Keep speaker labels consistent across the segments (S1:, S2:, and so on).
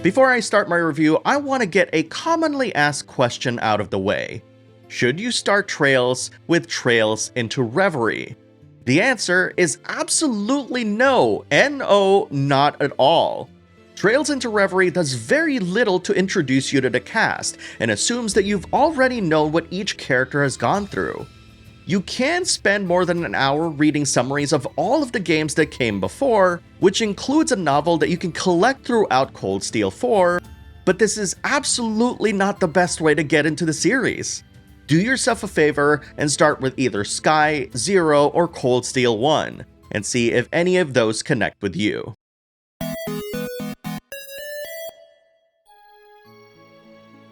S1: Before I start my review, I want to get a commonly asked question out of the way. Should you start Trails with Trails into Reverie? The answer is absolutely no, N-O, not at all. Trails into Reverie does very little to introduce you to the cast, and assumes that you've already known what each character has gone through. You can spend more than an hour reading summaries of all of the games that came before, which includes a novel that you can collect throughout Cold Steel 4, but this is absolutely not the best way to get into the series. Do yourself a favor and start with either Sky, Zero, or Cold Steel 1, and see if any of those connect with you.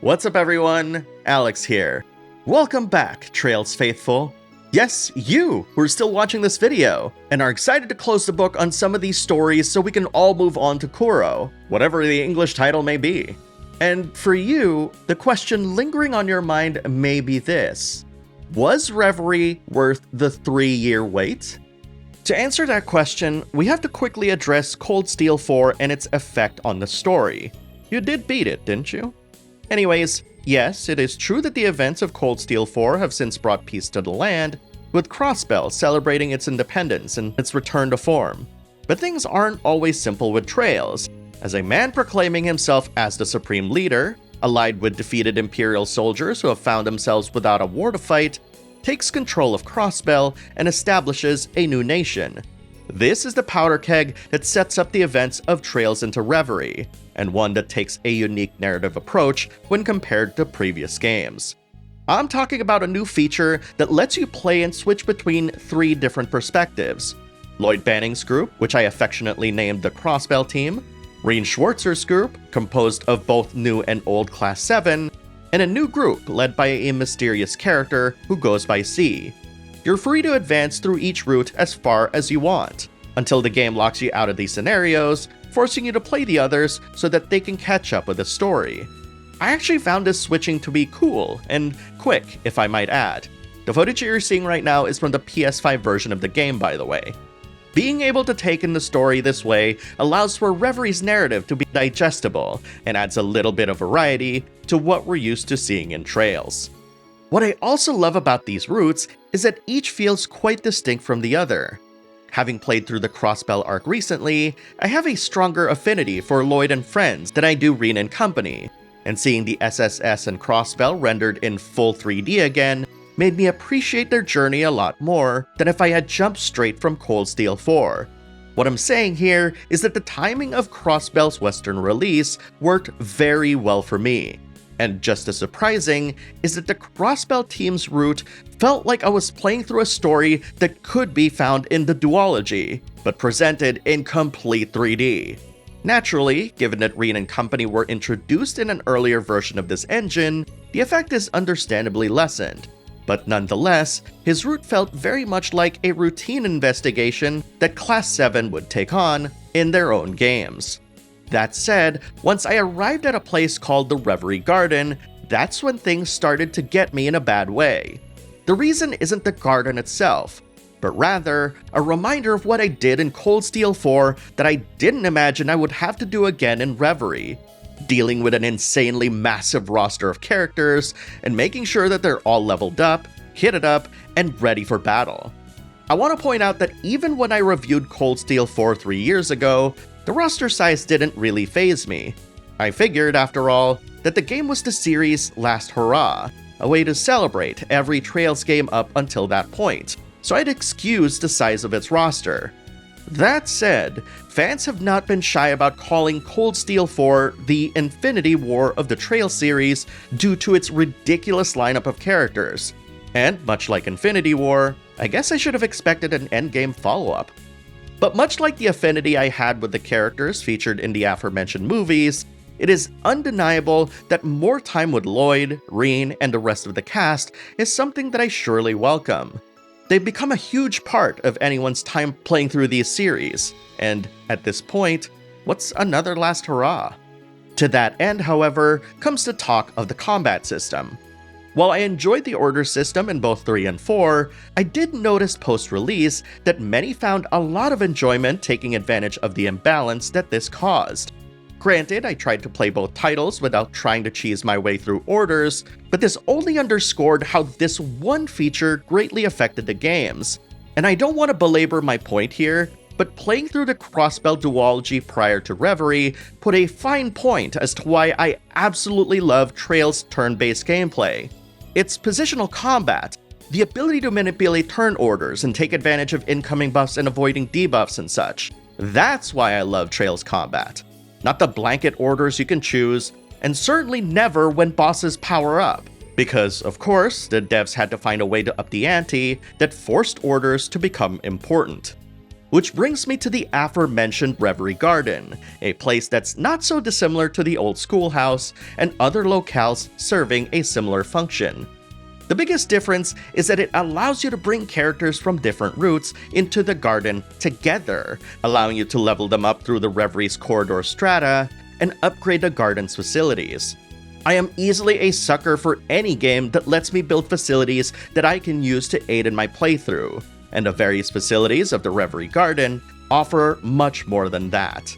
S1: What's up everyone? Alex here. Welcome back, Trails faithful. Yes, you who are still watching this video, and are excited to close the book on some of these stories so we can all move on to Kuro, whatever the English title may be. And for you, the question lingering on your mind may be this: was Reverie worth the 3-year wait? To answer that question, we have to quickly address Cold Steel 4 and its effect on the story. You did beat it, didn't you? Anyways, yes, it is true that the events of Cold Steel 4 have since brought peace to the land, with Crossbell celebrating its independence and its return to form. But things aren't always simple with Trails, as a man proclaiming himself as the supreme leader, allied with defeated Imperial soldiers who have found themselves without a war to fight, takes control of Crossbell and establishes a new nation. This is the powder keg that sets up the events of Trails into Reverie, and one that takes a unique narrative approach when compared to previous games. I'm talking about a new feature that lets you play and switch between 3 different perspectives: Lloyd Banning's group, which I affectionately named the Crossbell team, Reen Schwartzer's group, composed of both new and old Class 7, and a new group led by a mysterious character who goes by C. You're free to advance through each route as far as you want, until the game locks you out of these scenarios, forcing you to play the others so that they can catch up with the story. I actually found this switching to be cool, and quick, if I might add. The footage you're seeing right now is from the PS5 version of the game, by the way. Being able to take in the story this way allows for Reverie's narrative to be digestible, and adds a little bit of variety to what we're used to seeing in Trails. What I also love about these routes is that each feels quite distinct from the other. Having played through the Crossbell arc recently, I have a stronger affinity for Lloyd and friends than I do Reen and company, and seeing the SSS and Crossbell rendered in full 3D again made me appreciate their journey a lot more than if I had jumped straight from Cold Steel 4. What I'm saying here is that the timing of Crossbell's Western release worked very well for me. And just as surprising is that the Crossbell team's route felt like I was playing through a story that could be found in the duology, but presented in complete 3D. Naturally, given that Reen and company were introduced in an earlier version of this engine, the effect is understandably lessened. But nonetheless, his route felt very much like a routine investigation that Class 7 would take on in their own games. That said, once I arrived at a place called the Reverie Garden, that's when things started to get me in a bad way. The reason isn't the garden itself, but rather a reminder of what I did in Cold Steel 4 that I didn't imagine I would have to do again in Reverie. Dealing with an insanely massive roster of characters, and making sure that they're all leveled up, kitted up, and ready for battle. I want to point out that even when I reviewed Cold Steel 4 3 years ago, the roster size didn't really faze me. I figured, after all, that the game was the series' last hurrah, a way to celebrate every Trails game up until that point, so I'd excuse the size of its roster. That said, fans have not been shy about calling Cold Steel 4 the Infinity War of the Trails series due to its ridiculous lineup of characters. And much like Infinity War, I guess I should have expected an endgame follow-up. But much like the affinity I had with the characters featured in the aforementioned movies, it is undeniable that more time with Lloyd, Reen, and the rest of the cast is something that I surely welcome. They've become a huge part of anyone's time playing through these series, and at this point, what's another last hurrah? To that end, however, comes the talk of the combat system. While I enjoyed the order system in both 3 and 4, I did notice post-release that many found a lot of enjoyment taking advantage of the imbalance that this caused. Granted, I tried to play both titles without trying to cheese my way through orders, but this only underscored how this one feature greatly affected the games. And I don't want to belabor my point here, but playing through the crossbell duology prior to Reverie put a fine point as to why I absolutely love Trails' turn-based gameplay. Its positional combat, the ability to manipulate turn orders and take advantage of incoming buffs and avoiding debuffs and such. That's why I love Trails combat. Not the blanket orders you can choose, and certainly never when bosses power up. Because, of course, the devs had to find a way to up the ante that forced orders to become important. Which brings me to the aforementioned Reverie Garden, a place that's not so dissimilar to the old schoolhouse and other locales serving a similar function. The biggest difference is that it allows you to bring characters from different routes into the garden together, allowing you to level them up through the Reverie's corridor strata and upgrade the garden's facilities. I am easily a sucker for any game that lets me build facilities that I can use to aid in my playthrough, and the various facilities of the Reverie Garden offer much more than that.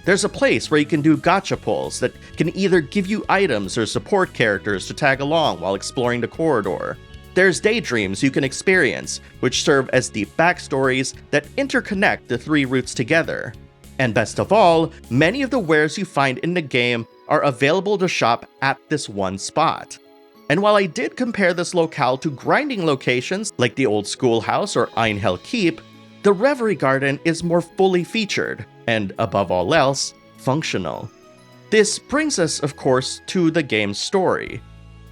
S1: There's a place where you can do gacha pulls that can either give you items or support characters to tag along while exploring the corridor. There's daydreams you can experience, which serve as deep backstories that interconnect the three routes together. And best of all, many of the wares you find in the game are available to shop at this one spot. And while I did compare this locale to grinding locations like the old schoolhouse or Einhell Keep, the Reverie Garden is more fully featured, and above all else, functional. This brings us, of course, to the game's story.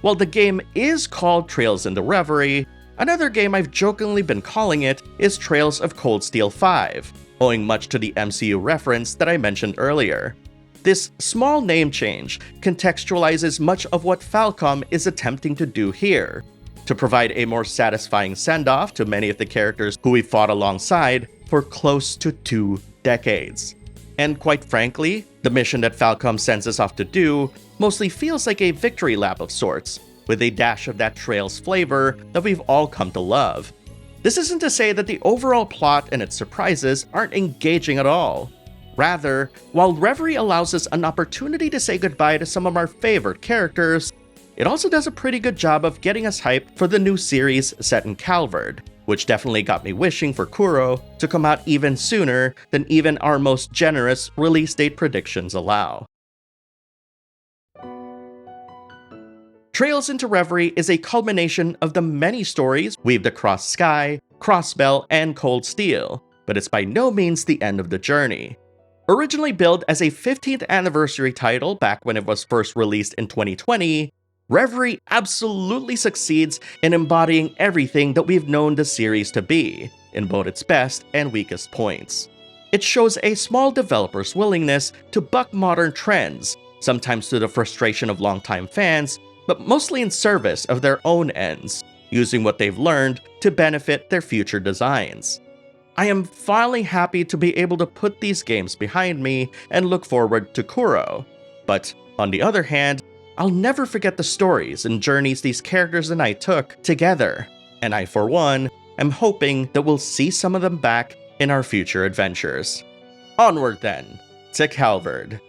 S1: While the game is called Trails in the Reverie, another game I've jokingly been calling it is Trails of Cold Steel 5, owing much to the MCU reference that I mentioned earlier. This small name change contextualizes much of what Falcom is attempting to do here, to provide a more satisfying send-off to many of the characters who we fought alongside for close to 2 decades. And quite frankly, the mission that Falcom sends us off to do mostly feels like a victory lap of sorts, with a dash of that Trails flavor that we've all come to love. This isn't to say that the overall plot and its surprises aren't engaging at all. Rather, while Reverie allows us an opportunity to say goodbye to some of our favorite characters, it also does a pretty good job of getting us hyped for the new series set in Calvard, which definitely got me wishing for Kuro to come out even sooner than even our most generous release date predictions allow. Trails into Reverie is a culmination of the many stories weaved across Sky, Crossbell, and Cold Steel, but it's by no means the end of the journey. Originally billed as a 15th anniversary title back when it was first released in 2020, Reverie absolutely succeeds in embodying everything that we've known the series to be, in both its best and weakest points. It shows a small developer's willingness to buck modern trends, sometimes to the frustration of longtime fans, but mostly in service of their own ends, using what they've learned to benefit their future designs. I am finally happy to be able to put these games behind me and look forward to Kuro. But on the other hand, I'll never forget the stories and journeys these characters and I took together, and I, for one, am hoping that we'll see some of them back in our future adventures. Onward then, to Calvard.